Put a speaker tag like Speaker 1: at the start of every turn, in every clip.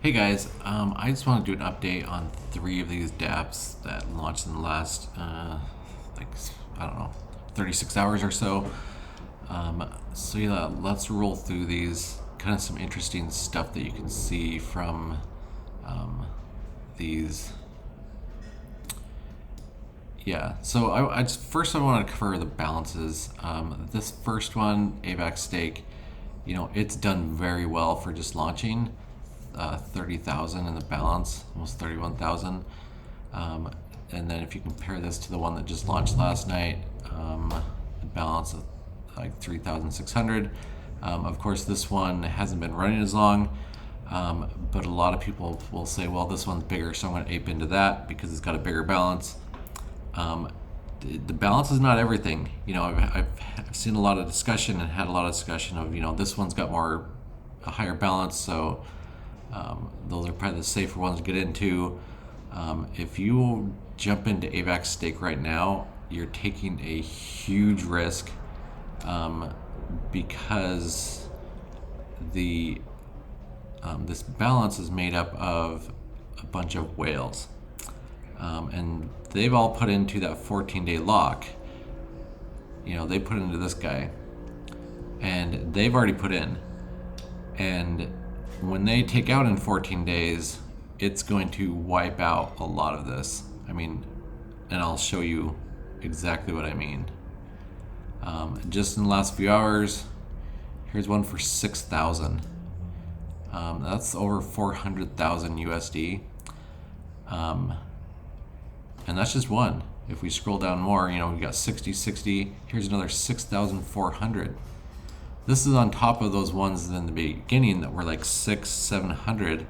Speaker 1: Hey guys, I just want to do an update on three of these dapps that launched in the last, like, I don't know, 36 hours or so. So yeah, let's roll through these. Kind of some interesting stuff that you can see from these. Yeah, so I just first I want to cover the balances. This first one, AVAX stake, it's done very well for just launching. 30,000 in the balance, almost 31,000. And then if you compare this to the one that just launched last night, the balance of like 3,600. Of course, this one hasn't been running as long, but a lot of people will say, well, this one's bigger, so I'm going to ape into that because it's got a bigger balance. The balance is not everything. I've seen a lot of discussion and had a lot of discussion of, this one's got a higher balance, so those are probably the safer ones to get into. If you jump into AVAX stake right now, you're taking a huge risk because this balance is made up of a bunch of whales. And they've all put into that 14-day lock. They put into this guy, and they've already put in. And when they take out in 14 days, it's going to wipe out a lot of this. And I'll show you exactly what I mean. Just in the last few hours, here's one for 6,000. That's over 400,000 USD. And that's just one. If we scroll down more, we got 60. Here's another 6,400. This is on top of those ones in the beginning that were like 700.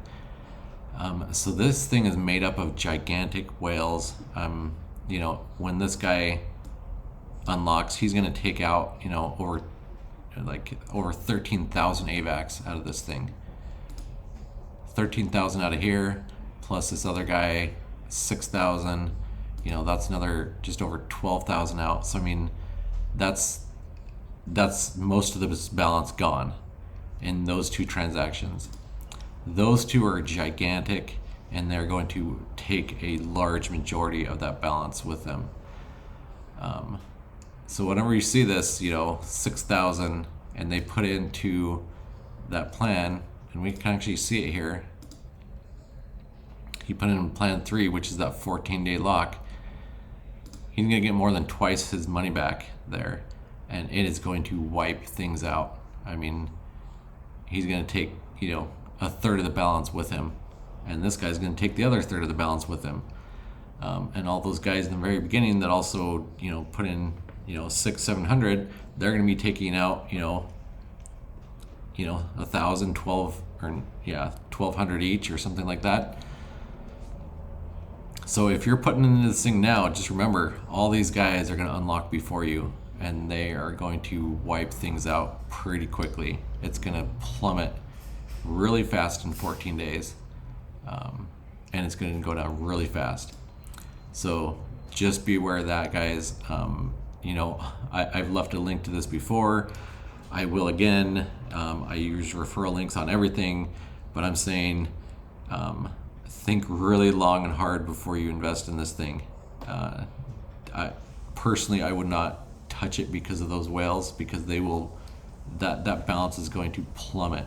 Speaker 1: So this thing is made up of gigantic whales. When this guy unlocks, he's going to take out, over 13,000 AVAX out of this thing. 13,000 out of here, plus this other guy, 6,000. That's another just over 12,000 out. So that's most of the balance gone in those two transactions. Those two are gigantic, and they're going to take a large majority of that balance with them. So whenever you see this, 6,000, and they put into that plan, and we can actually see it here. He put in plan 3, which is that 14-day lock. He's going to get more than twice his money back there, and it is going to wipe things out. He's going to take, a third of the balance with him, and this guy's going to take the other third of the balance with him. And all those guys in the very beginning that also, put in, 700, they're going to be taking out, 1,000, 1,200 each or something like that. So if you're putting into this thing now, just remember, all these guys are going to unlock before you, and they are going to wipe things out pretty quickly. It's going to plummet really fast in 14 days, and it's going to go down really fast. So just be aware of that, guys. I've left a link to this before. I will again. I use referral links on everything, but I'm saying think really long and hard before you invest in this thing. I would not touch it because of those whales, because they will, that balance is going to plummet,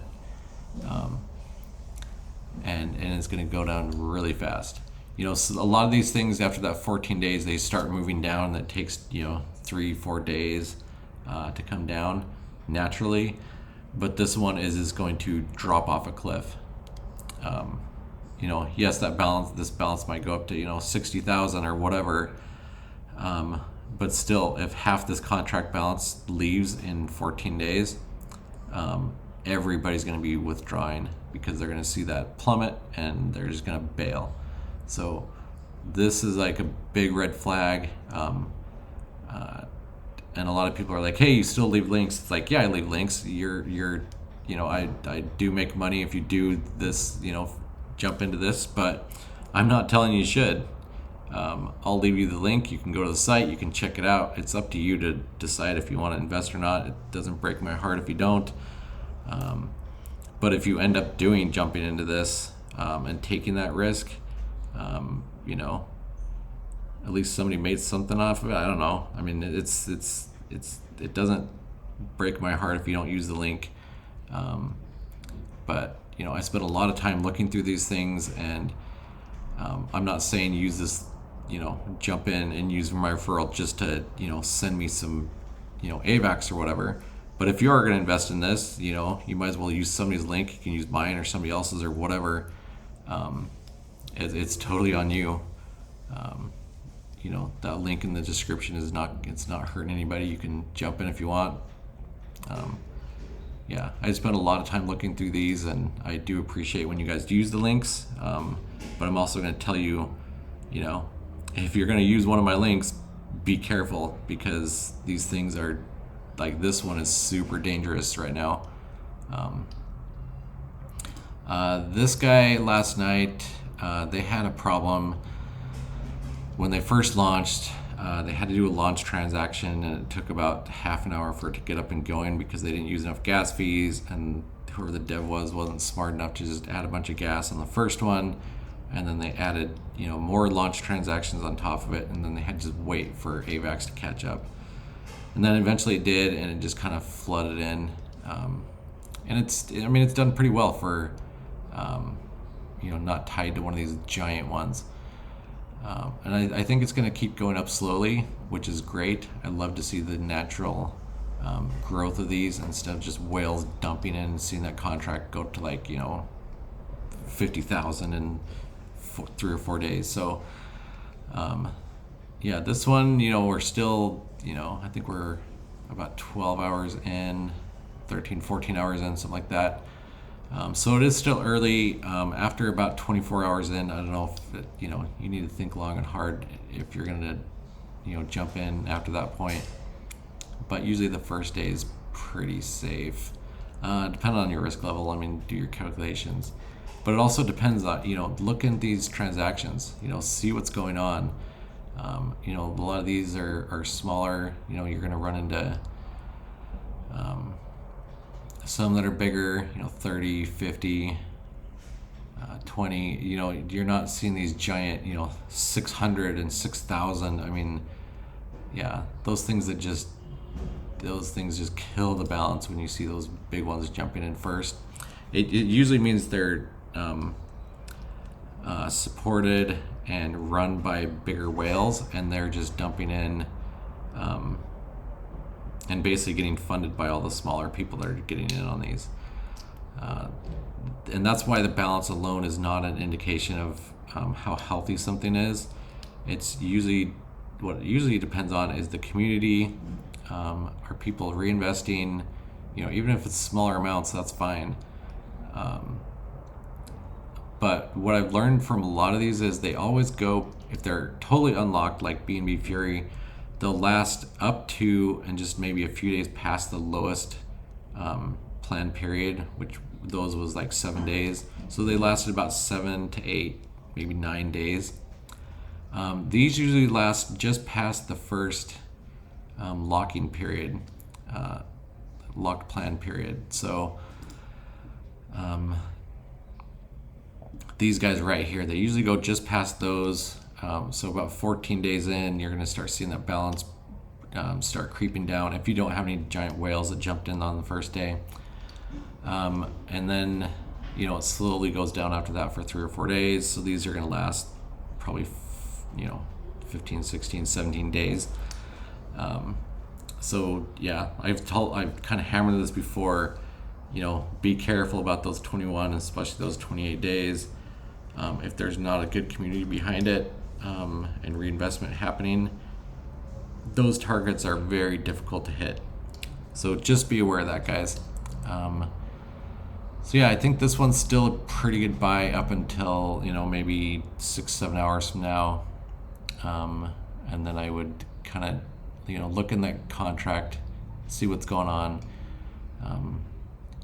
Speaker 1: and it's going to go down really fast. So a lot of these things after that 14 days, they start moving down. That takes 3-4 days to come down naturally, but this one is going to drop off a cliff. Yes, this balance might go up to 60,000 or whatever, but still, if half this contract balance leaves in 14 days, everybody's going to be withdrawing because they're going to see that plummet and they're just going to bail. So this is like a big red flag. And a lot of people are like, hey, you still leave links. It's like, yeah, I leave links. I do make money if you do this, jump into this, but I'm not telling you should. I'll leave you the link. You can go to the site, you can check it out. It's up to you to decide if you want to invest or not. It doesn't break my heart if you don't. But if you end up jumping into this, and taking that risk. You know, at least somebody made something off of it. I don't know. I mean, it doesn't break my heart if you don't use the link. But you know, I spent a lot of time looking through these things, and I'm not saying use this, you know, jump in and use my referral just to, you know, send me some, you know, AVAX or whatever. But if you are going to invest in this, you know, you might as well use somebody's link. You can use mine or somebody else's or whatever. It's totally on you. You know, that link in the description it's not hurting anybody. You can jump in if you want. Yeah, I spent a lot of time looking through these, and I do appreciate when you guys use the links. But I'm also going to tell you, you know, if you're going to use one of my links, be careful, because these things are, like, this one is super dangerous right now. This guy last night, they had a problem when they first launched. They had to do a launch transaction, and it took about half an hour for it to get up and going because they didn't use enough gas fees, and whoever the dev wasn't smart enough to just add a bunch of gas on the first one, and then they added, you know, more launch transactions on top of it, and then they had to just wait for AVAX to catch up. And then eventually it did, and it just kind of flooded in. And it's done pretty well for, you know, not tied to one of these giant ones. And I think it's going to keep going up slowly, which is great. I love to see the natural growth of these instead of just whales dumping in and seeing that contract go to, like, you know, 50,000 in 3 or 4 days. So, yeah, this one, you know, we're still, you know, I think we're about 12 hours in, 13, 14 hours in, something like that. So it is still early. After about 24 hours in, I don't know if you know, you need to think long and hard if you're going to, you know, jump in after that point. But usually the first day is pretty safe, depending on your risk level. I mean, do your calculations. But it also depends on, you know, look at these transactions, you know, see what's going on. You know, a lot of these are smaller. You know, you're going to run into some that are bigger, you know, 30, 50, 20, you know, you're not seeing these giant, you know, 600 and 6,000. I mean, yeah, those things just kill the balance when you see those big ones jumping in first. It usually means they're supported and run by bigger whales, and they're just dumping in and basically getting funded by all the smaller people that are getting in on these. And that's why the balance alone is not an indication of how healthy something is. It's usually, what it usually depends on is the community. Are people reinvesting? You know, even if it's smaller amounts, that's fine. But what I've learned from a lot of these is they always go, if they're totally unlocked, like B&B Fury, they'll last up to and just maybe a few days past the lowest planned period, which those was like 7 days. So they lasted about 7 to 8, maybe 9 days. These usually last just past the first locking period, locked plan period. So these guys right here, they usually go just past those. So about 14 days in, you're going to start seeing that balance start creeping down if you don't have any giant whales that jumped in on the first day. And then, you know, it slowly goes down after that for 3 or 4 days. So these are going to last probably, you know, 15, 16, 17 days. So yeah, I've kind of hammered this before, you know, be careful about those 21, especially those 28 days. If there's not a good community behind it, and reinvestment happening, those targets are very difficult to hit. So just be aware of that, guys. So yeah, I think this one's still a pretty good buy up until, you know, maybe 6-7 hours from now. And then I would kind of, you know, look in that contract, see what's going on.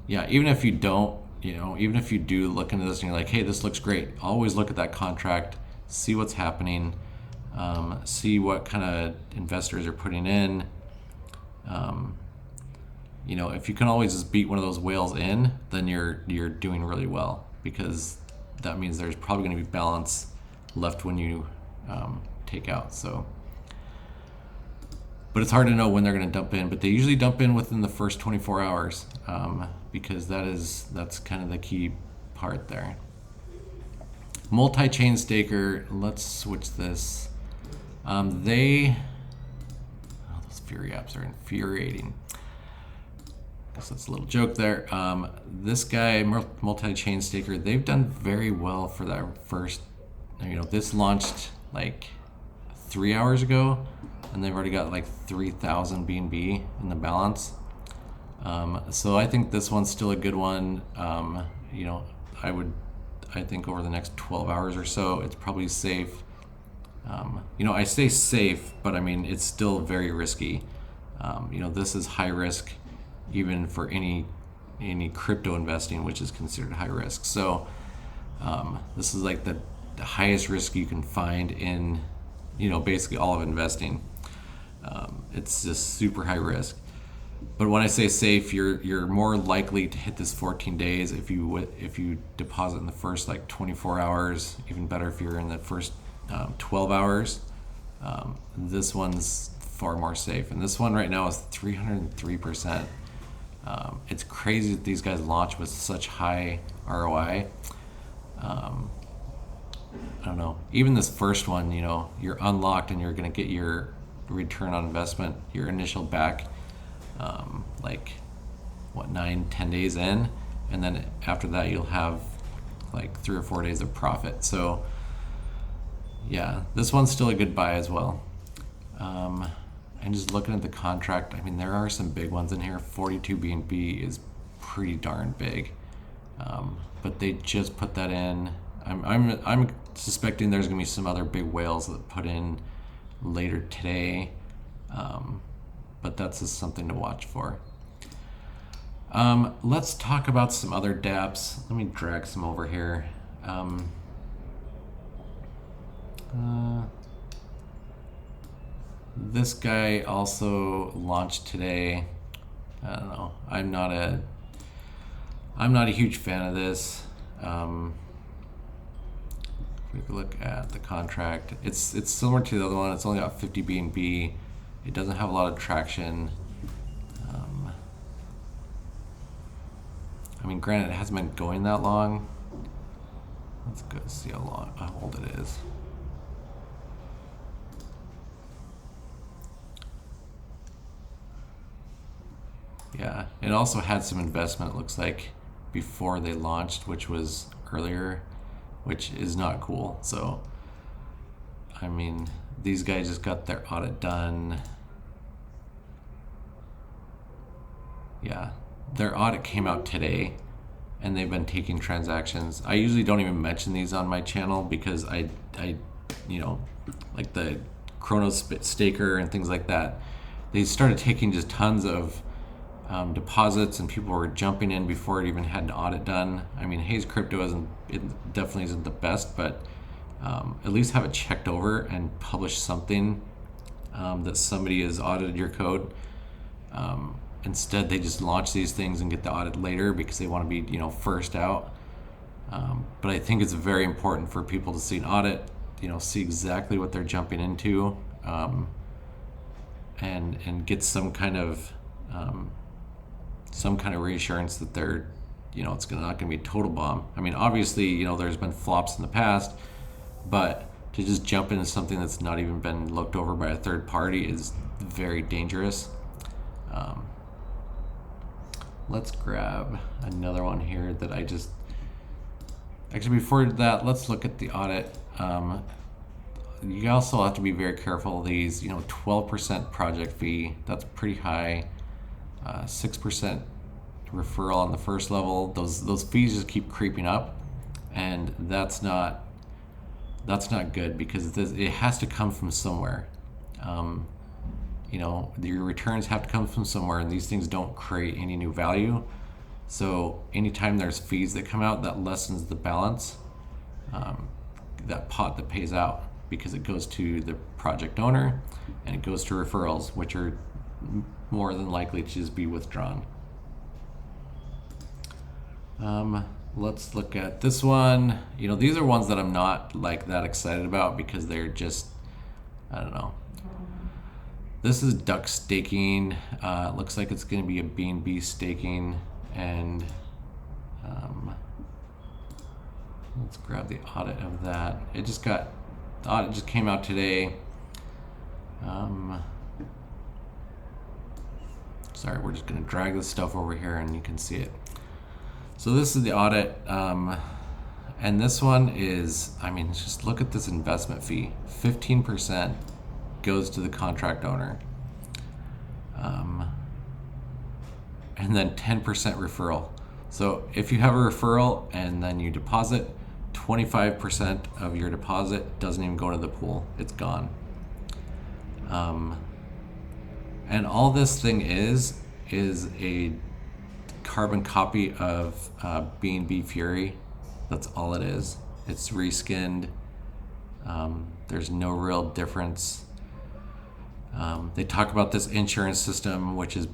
Speaker 1: Yeah, even if you don't, you know, even if you do look into this and you're like, hey, this looks great, always look at that contract, see what's happening, see what kind of investors are putting in. You know, if you can always just beat one of those whales in, then you're doing really well, because that means there's probably going to be balance left when you take out. So, but it's hard to know when they're going to dump in. But they usually dump in within the first 24 hours because that's kind of the key part there. Multi-chain staker. Let's switch this. Those Fury apps are infuriating. So that's a little joke there. This guy, multi-chain staker, they've done very well for that first. This launched like 3 hours ago, and they've already got like 3,000 BNB in the balance. So I think this one's still a good one. I think over the next 12 hours or so, it's probably safe. I say safe, but I mean, it's still very risky. This is high risk even for any crypto investing, which is considered high risk. So this is like the highest risk you can find in, basically all of investing. It's just super high risk. But when I say safe, you're more likely to hit this 14 days if you deposit in the first like 24 hours. Even better if you're in the first 12 hours. This one's far more safe, and this one right now is 303%. It's crazy that these guys launch with such high ROI. I don't know. Even this first one, you're unlocked and you're going to get your return on investment, your initial back, 9-10 days in, and then after that you'll have like 3 or 4 days of profit. So yeah, this one's still a good buy as well. And just looking at the contract, I mean, there are some big ones in here. 42 BNB is pretty darn big, but they just put that in. I'm suspecting there's gonna be some other big whales that put in later today, but that's just something to watch for. Let's talk about some other dapps. Let me drag some over here. This guy also launched today. I don't know. I'm not a huge fan of this. If we look at the contract, it's similar to the other one. It's only got 50 BNB. It doesn't have a lot of traction. I mean, granted, it hasn't been going that long. Let's go see how old it is. Yeah, it also had some investment, it looks like, before they launched, which was earlier, which is not cool. So, I mean, these guys just got their audit done. Yeah, their audit came out today, and they've been taking transactions. I usually don't even mention these on my channel because I like the Chronos Staker and things like that. They started taking just tons of deposits, and people were jumping in before it even had an audit done. I mean, Haze Crypto definitely isn't the best, but at least have it checked over and publish something that somebody has audited your code. Instead, they just launch these things and get the audit later because they want to be, first out. But I think it's very important for people to see an audit, see exactly what they're jumping into, and get some kind of reassurance that they're, it's not going to be a total bomb. I mean, obviously, there's been flops in the past, but to just jump into something that's not even been looked over by a third party is very dangerous. Let's grab another one here that actually before that, let's look at the audit. You also have to be very careful of these, 12% project fee, that's pretty high. 6% referral on the first level. Those fees just keep creeping up, and that's not good because it has to come from somewhere. Your returns have to come from somewhere, and these things don't create any new value. So anytime there's fees that come out, that lessens the balance, that pot that pays out, because it goes to the project owner and it goes to referrals, which are more than likely to just be withdrawn. let's look at this one. You know, these are ones that I'm not like that excited about because they're just, I don't know. This is duck staking. Looks like it's going to be a B&B staking, and let's grab the audit of that. The audit just came out today. Sorry, we're just going to drag this stuff over here and you can see it. So this is the audit, and this one is, I mean, just look at this investment fee. 15% goes to the contract owner, and then 10% referral. So if you have a referral and then you deposit, 25% of your deposit doesn't even go to the pool. It's gone. And all this thing is a carbon copy of B&B Fury. That's all it is. It's reskinned. There's no real difference. They talk about this insurance system, which is,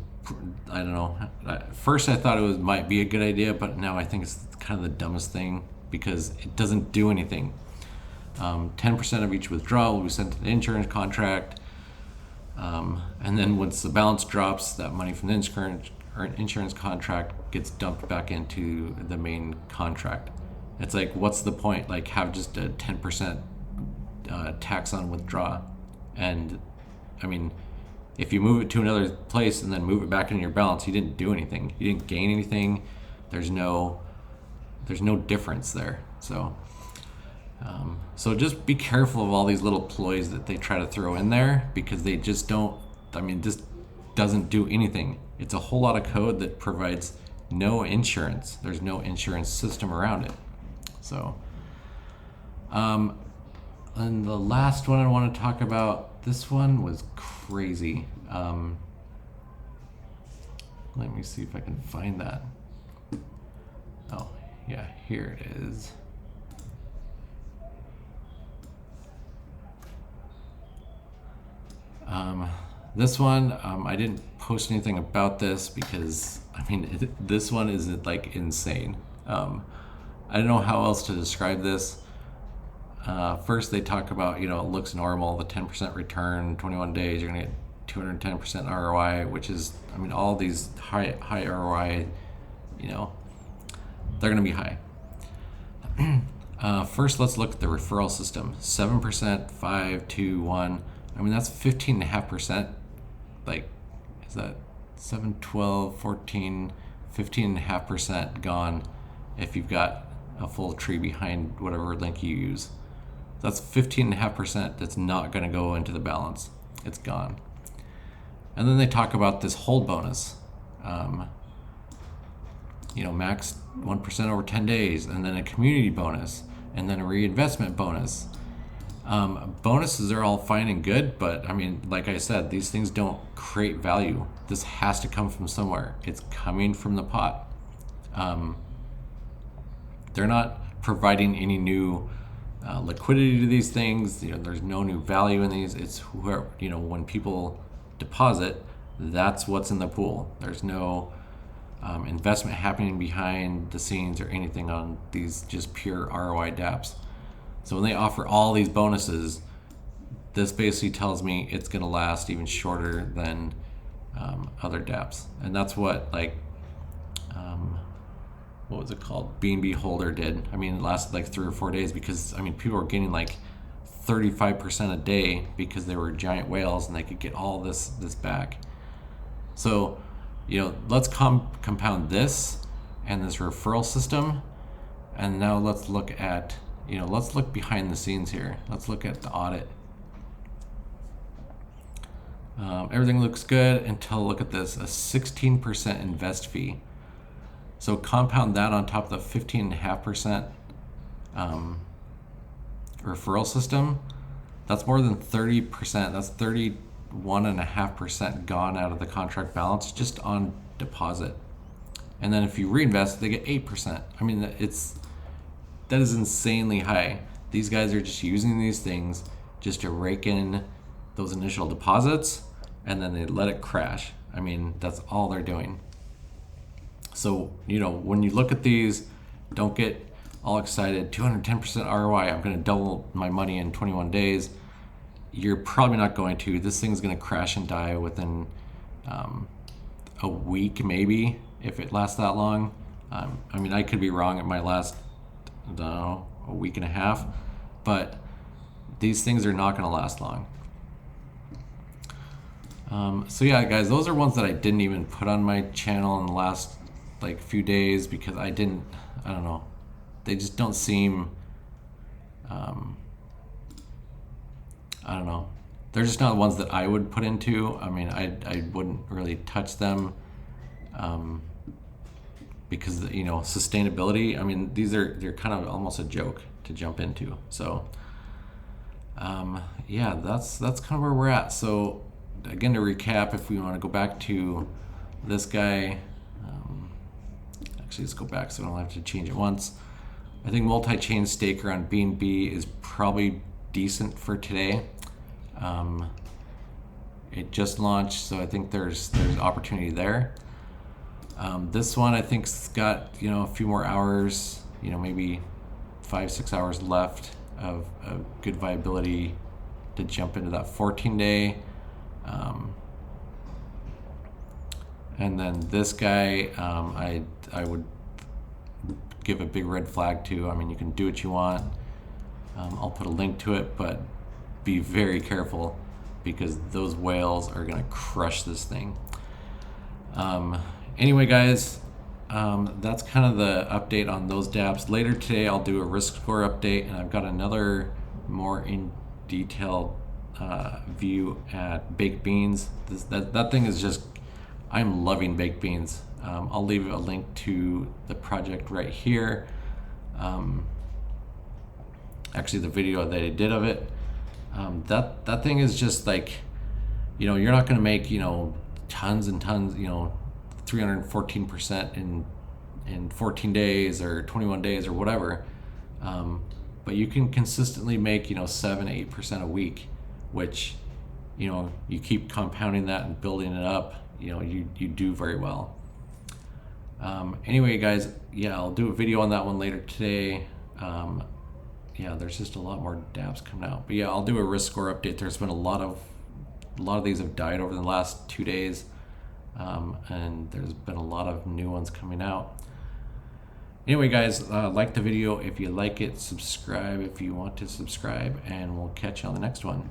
Speaker 1: I don't know. At first I thought it might be a good idea, but now I think it's kind of the dumbest thing because it doesn't do anything. 10% of each withdrawal will be sent to the insurance contract. And then once the balance drops, that money from the insurance contract gets dumped back into the main contract. It's like, what's the point? Like, have just a 10% tax on withdraw. And I mean, if you move it to another place and then move it back into your balance, you didn't do anything. You didn't gain anything. There's no difference there. So just be careful of all these little ploys that they try to throw in there, because they just don't, I mean, this doesn't do anything. It's a whole lot of code that provides no insurance. There's no insurance system around it. So, and the last one I want to talk about, this one was crazy. Let me see if I can find that. Oh, yeah, here it is. This one, I didn't post anything about this because, I mean, this one is like insane. I don't know how else to describe this. First, they talk about, you know, it looks normal, the 10% return, 21 days, you're gonna get 210% ROI, which is, I mean, all these high ROI, you know, they're gonna be high. First, let's look at the referral system. 7%, 5, 2, 1. I mean, that's 15.5%. Like, is that 7, 12, 14, 15.5% gone if you've got a full tree behind whatever link you use. That's 15.5% that's not going to go into the balance. It's gone. And then they talk about this hold bonus. You know, max 1% over 10 days, and then a community bonus, and then a reinvestment bonus. Bonuses are all fine and good, but I mean, like I said, these things don't create value. This has to come from somewhere. It's coming from the pot. They're not providing any new liquidity to these things. You know, there's no new value in these. It's where, you know, when people deposit, that's what's in the pool. There's no investment happening behind the scenes or anything on these just pure ROI dapps. So when they offer all these bonuses, this basically tells me it's going to last even shorter than other dapps. And that's what, like, what was it called? B&B Holder did. I mean, it lasted like 3 or 4 days because, I mean, people were getting like 35% a day because they were giant whales and they could get all this back. So, you know, let's compound this and this referral system. And now let's look at, you know, let's look behind the scenes here. Let's look at the audit. Everything looks good until, look at this, a 16% invest fee. So compound that on top of the 15.5% referral system. That's more than 30%. That's 31.5% gone out of the contract balance just on deposit. And then if you reinvest, they get 8%. I mean, that is insanely high. These guys are just using these things just to rake in those initial deposits, and then they let it crash. I mean, that's all they're doing. So, you know, when you look at these, don't get all excited. 210% ROI. I'm going to double my money in 21 days. You're probably not going to. This thing's going to crash and die within a week, maybe, if it lasts that long. I mean, I could be wrong. It might last, I don't know, a week and a half, but these things are not going to last long. So yeah, guys, those are ones that I didn't even put on my channel in the last like few days because I don't know, they just don't seem, I don't know, they're just not ones that I would put into. I mean, I wouldn't really touch them, because, you know, sustainability, I mean, they're kind of almost a joke to jump into. So yeah, that's kind of where we're at. So again, to recap, if we want to go back to this guy, actually let's go back so I don't have to change it once. I think multi-chain staker on BNB is probably decent for today. It just launched, so I think there's opportunity there. This one I think's got, you know, a few more hours, you know, maybe 5-6 hours left of good viability to jump into that 14-day. And then this guy, I would give a big red flag to. I mean, you can do what you want. I'll put a link to it, but be very careful because those whales are gonna crush this thing. Anyway, guys, that's kind of the update on those dapps. Later today, I'll do a risk score update, and I've got another more in detailed view at baked beans. That thing is just, I'm loving baked beans. I'll leave a link to the project right here. Actually, the video that I did of it. That thing is just like, you know, you're not going to make, you know, tons and tons, you know, 314% in 14 days or 21 days or whatever. But you can consistently make, you know, 7-8% a week, which, you know, you keep compounding that and building it up, you know, you do very well. Anyway, guys, yeah, I'll do a video on that one later today. Yeah, there's just a lot more dapps coming out, but yeah, I'll do a risk score update. There's been a lot of these have died over the last 2 days, and there's been a lot of new ones coming out. Anyway, guys, like the video if you like it, subscribe if you want to subscribe, and we'll catch you on the next one.